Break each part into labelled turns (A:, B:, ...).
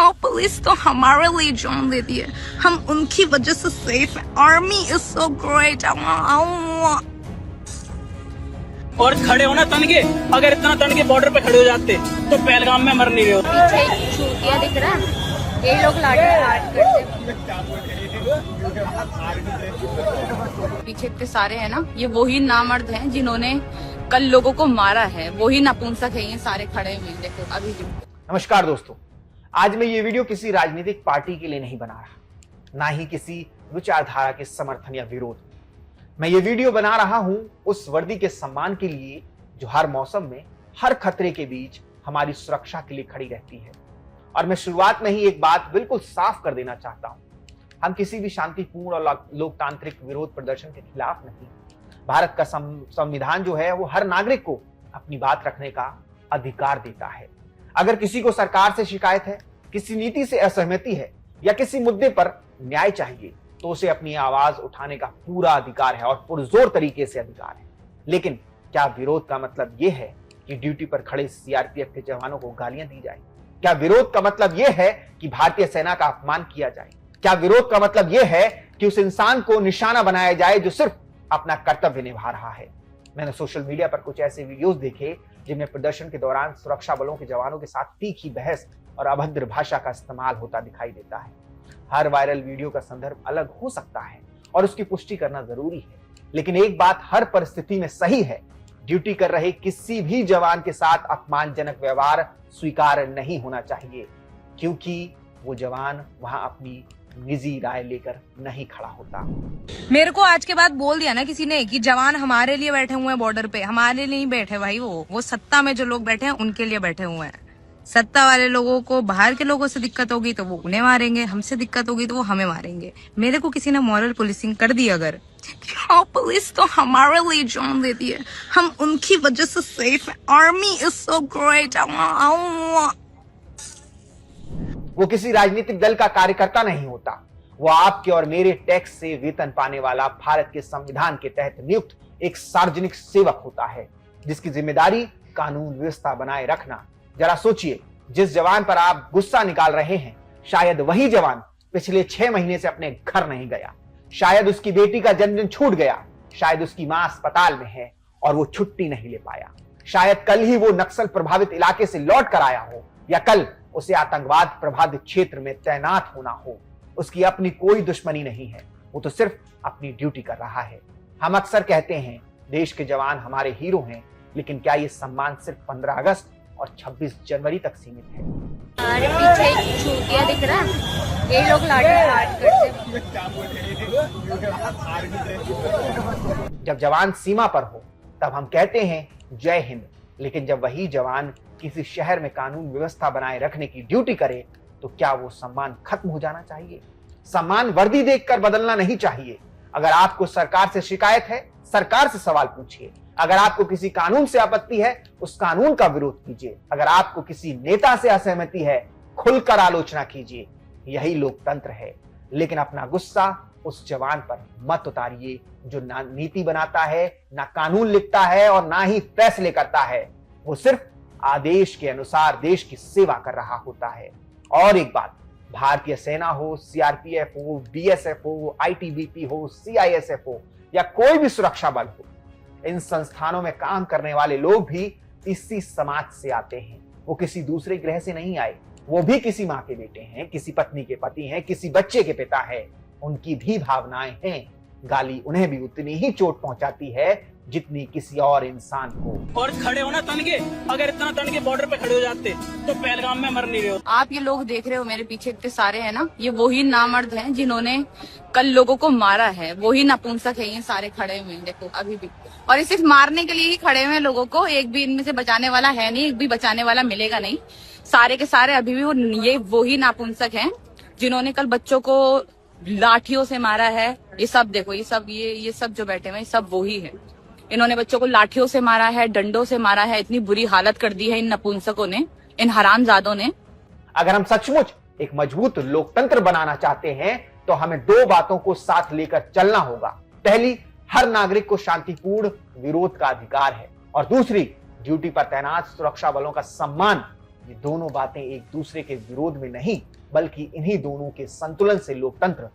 A: और पुलिस तो हमारे लिए जान देती है, हम उनकी वजह से सेफ है। Army is so great.
B: और खड़े होना तन के, अगर इतना तन के बॉर्डर पे खड़े हो जाते तो पहलगाम में मर नहीं रहे होते।
C: पीछे चूतिया दिख रहा है, ये लोग लाठी करते। पीछे इतने सारे हैं ना, ये वही नामर्द हैं जिन्होंने कल लोगों को मारा है, वही नपुंसक है। ये सारे खड़े हुए हैं, देखो अभी भी।
D: नमस्कार दोस्तों, आज मैं ये वीडियो किसी राजनीतिक पार्टी के लिए नहीं बना रहा, ना ही किसी विचारधारा के समर्थन या विरोध। मैं ये वीडियो बना रहा हूं उस वर्दी के सम्मान के लिए जो हर मौसम में, हर खतरे के बीच हमारी सुरक्षा के लिए खड़ी रहती है। और मैं शुरुआत में ही एक बात बिल्कुल साफ कर देना चाहता हूं, हम किसी भी शांतिपूर्ण और लोकतांत्रिक विरोध प्रदर्शन के खिलाफ नहीं। भारत का संविधान जो है वो हर नागरिक को अपनी बात रखने का अधिकार देता है। अगर किसी को सरकार से शिकायत है, किसी नीति से असहमति है या किसी मुद्दे पर न्याय चाहिए, तो उसे अपनी आवाज उठाने का पूरा अधिकार है और पुरजोर तरीके से अधिकार है। लेकिन क्या विरोध का मतलब यह है कि ड्यूटी पर खड़े सीआरपीएफ के जवानों को गालियां दी जाए? क्या विरोध का मतलब यह है कि भारतीय सेना का अपमान किया जाए? क्या विरोध का मतलब यह है कि उस इंसान को निशाना बनाया जाए जो सिर्फ अपना कर्तव्य निभा रहा है? मैंने सोशल मीडिया पर कुछ ऐसे वीडियोस देखे जिनमें प्रदर्शन के दौरान सुरक्षा बलों के जवानों के साथ तीखी बहस और अभद्र भाषा का इस्तेमाल होता दिखाई देता है। हर वायरल वीडियो का संदर्भ अलग हो सकता है और उसकी पुष्टि करना जरूरी है, लेकिन एक बात हर परिस्थिति में सही है, ड्यूटी कर रहे किसी भी जवान के साथ अपमानजनक व्यवहार स्वीकार नहीं होना चाहिए, क्योंकि वो जवान वहां अपनी निजी राय लेकर नहीं खड़ा होता।
A: मेरे को आज के बाद बोल दिया ना किसी ने कि जवान हमारे लिए बैठे हुए हैं बॉर्डर पे, हमारे लिए नहीं बैठे भाई। वो सत्ता में जो लोग बैठे हैं उनके लिए बैठे हुए हैं। सत्ता वाले लोगों को, बाहर के लोगों से दिक्कत होगी तो वो उन्हें मारेंगे, हमसे दिक्कत होगी तो वो हमें मारेंगे। मेरे को किसी ने मॉरल पुलिसिंग कर दी अगर, और पुलिस तो हमारे लिए जान देती है, हम उनकी वजह से सेफ है। Army is so great.
D: वो किसी राजनीतिक दल का कार्यकर्ता नहीं होता, वो आपके और मेरे टैक्स से वेतन पाने वाला भारत के संविधान के तहत नियुक्त एक सार्वजनिक सेवक होता है, जिसकी जिम्मेदारी कानून व्यवस्था बनाए रखना। जरा सोचिए, जिस जवान पर आप गुस्सा निकाल रहे हैं, शायद वही जवान पिछले 6 महीने से अपने घर नहीं गया, शायद उसकी बेटी का जन्मदिन छूट गया, शायद उसकी मां अस्पताल में है और वो छुट्टी नहीं ले पाया, शायद कल ही वो नक्सल प्रभावित इलाके से लौट कर आया हो, या कल उसे आतंकवाद प्रभावित क्षेत्र में तैनात होना हो। उसकी अपनी कोई दुश्मनी नहीं है, वो तो सिर्फ अपनी ड्यूटी कर रहा है। हम अक्सर कहते हैं देश के जवान हमारे हीरो हैं, लेकिन क्या ये सम्मान सिर्फ 15 अगस्त और 26 जनवरी तक सीमित है?
C: अरे पीछे चूतिया दिख रहा है, ये लोग लाठी करते।
D: जब जवान सीमा पर हो तब हम कहते हैं जय हिंद, लेकिन जब वही जवान किसी शहर में कानून व्यवस्था बनाए रखने की ड्यूटी करे तो क्या वो सम्मान खत्म हो जाना चाहिए? सम्मान वर्दी देखकर बदलना नहीं चाहिए। अगर आपको सरकार से शिकायत है, सरकार से सवाल पूछिए। अगर आपको किसी कानून से आपत्ति है, उस कानून का विरोध कीजिए। अगर आपको किसी नेता से असहमति है, खुलकर आलोचना कीजिए। यही लोकतंत्र है। लेकिन अपना गुस्सा उस जवान पर मत उतारिए जो ना नीति बनाता है, ना कानून लिखता है और ना ही फैसले करता है। वो सिर्फ आदेश के अनुसार देश की सेवा कर रहा होता है। और एक बात, भारतीय सेना हो, सीआरपीएफ हो, बीएसएफ हो, आईटीबीपी हो, सीआईएसएफ हो या कोई भी सुरक्षा बल हो, इन संस्थानों में काम करने वाले लोग भी इसी समाज से आते हैं। वो किसी दूसरे ग्रह से नहीं आए, वो भी किसी माँ के बेटे हैं, किसी पत्नी के पति हैं, किसी बच्चे के पिता है। उनकी भी भावनाएं हैं। गाली उन्हें भी उतनी ही चोट पहुंचाती है जितनी किसी और इंसान को।
B: और खड़े होना तन के, अगर इतना तन के बॉर्डर पे खड़े हो जाते तो पहलगाम में मर नहीं रहे होते।
C: आप ये लोग देख रहे हो मेरे पीछे इतने सारे हैं ना, ये वही नामर्द हैं जिन्होंने कल लोगों को मारा है, वही नपुंसक है। ये सारे खड़े हुए हैं, देखो अभी भी। और ये सिर्फ मारने के लिए ही खड़े हुए हैं लोगों को, एक भी इनमें से बचाने वाला है नहीं, एक भी बचाने वाला मिलेगा नहीं। सारे के सारे अभी भी ये वही नापुंसक हैं जिन्होंने कल बच्चों को लाठियों से मारा है। ये सब देखो, ये सब जो बैठे हुए हैं, सब वही है। इन्होंने बच्चों को लाठियों से मारा है, डंडों से मारा है। इतनी बुरी हालत कर दी है इन नपुंसकों ने, इन हरामजादों ने।
D: अगर हम सचमुच एक मजबूत लोकतंत्र बनाना चाहते हैं तो हमें 2 बातों को साथ लेकर चलना होगा। पहली, हर नागरिक को शांतिपूर्ण विरोध का अधिकार है, और दूसरी, ड्यूटी पर तैनात सुरक्षा बलों का सम्मान ये दोनों बातें एक दूसरे के विरोध में नहीं, बल्कि इन्हीं दोनों के संतुलन से लोकतंत्र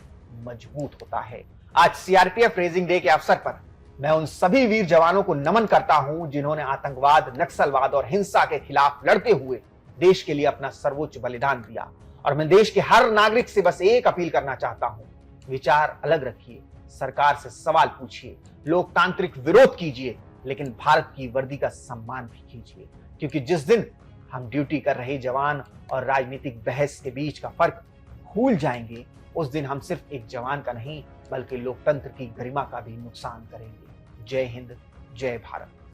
D: मजबूत होता है। आज सीआरपीएफ रेजिंग डे के अवसर पर मैं उन सभी वीर जवानों को नमन करता हूं जिन्होंने आतंकवाद, नक्सलवाद और हिंसा के खिलाफ लड़ते हुए देश के लिए अपना सर्वोच्च बलिदान दिया। और मैं देश के हर नागरिक से बस एक अपील करना चाहता हूं, विचार अलग रखिए, सरकार से सवाल पूछिए, लोकतांत्रिक विरोध कीजिए, लेकिन भारत की वर्दी का सम्मान भी कीजिए, क्योंकि जिस दिन हम ड्यूटी कर रहे जवान और राजनीतिक बहस के बीच का फर्क भूल जाएंगे, उस दिन हम सिर्फ एक जवान का नहीं बल्कि लोकतंत्र की गरिमा का भी नुकसान करेंगे। जय हिंद, जय भारत।